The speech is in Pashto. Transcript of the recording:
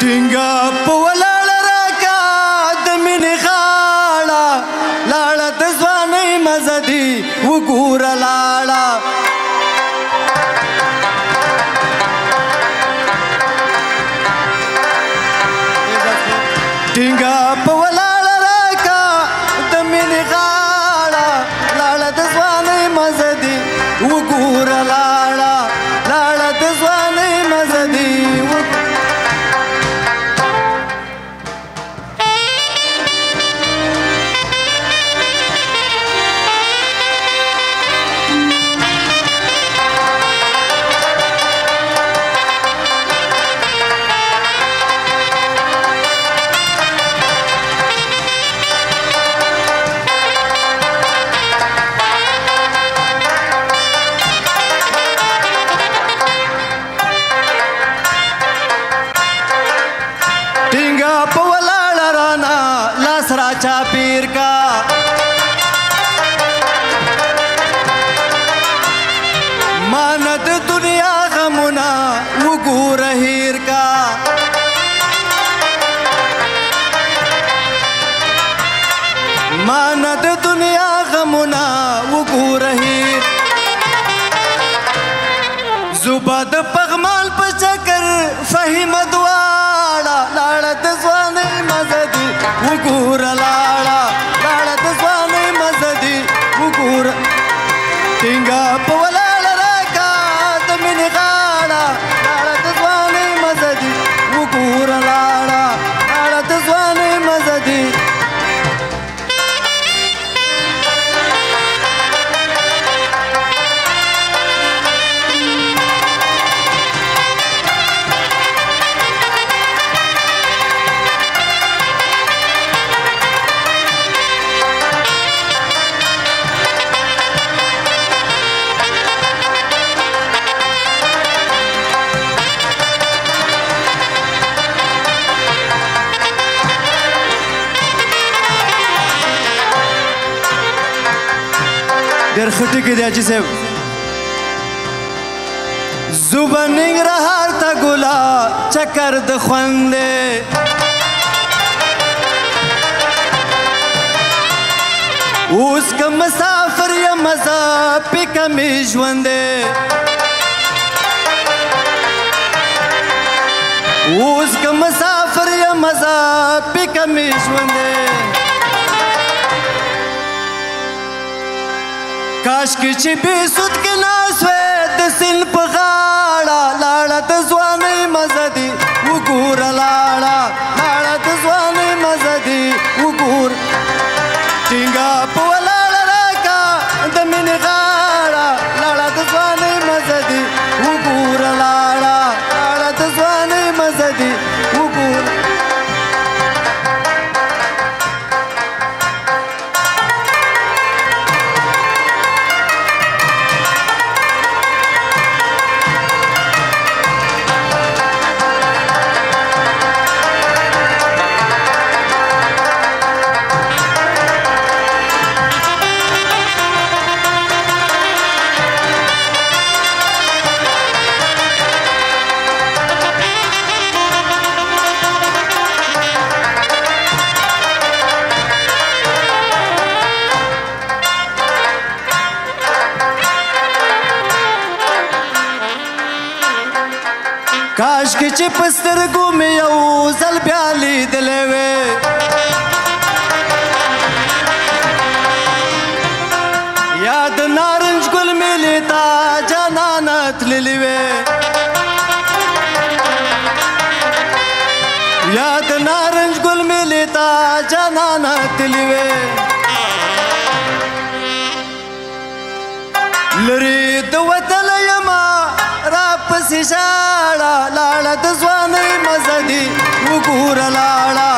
ټینګه په ولاړه راکا د مینې غاړه لاړه د ځوانۍ مزه دي وګوره لاړه ټینګه په ولاړه راکا د مینې غاړه لاړه د ځوانۍ مزه دي وګوره لاړه لاړه د ځوانۍ مزه دي चापीर का मानद दुनिया गमुना वगूर हीर का मानद दुनिया गमुना वगूर हीर जुबाद पगमाल पर चकर फहीम द्वाड़ा लाड़त ज़वाने मज़दी वगूर लाड़ा लाड़त ज़वाने मज़दी वगूर टिंगा पवलाड़ राका दमिन गाड़ा लाड़त ज़वाने मज़दी वगूर लाड़ा लाड़त ज़वाने मज़दी در خطی کې دی اجي صاحب زوبه ننګرهار ته ګلا چکر د خوندې اوس که مسافر یم مزه پې کمې ژوندې اوس که مسافر یم مزه پې کمې ژوندې کاش کې چې بې سود کې ناست وې د سیند په غاړه لاړه د ځوانۍ مزه دي وګوره لاړه لاړه د ځوانۍ مزه دي وګوره ټینګه په ولاړه راکا د مینې غاړه لاړه د ځوانۍ مزه دي وګوره لاړه لاړه د ځوانۍ مزه دي وګوره کاش کې چې په سترګو مې یو ځل بیا لیدلی وې یا د نارنج ګل میلې ته جانانه تللې وې یا د نارنج ګل میلې ته جانانه تللې وې لرې د وطن یمه راپسې ژاړه لاړه د ځوانۍ مزه دي وګوره لاړه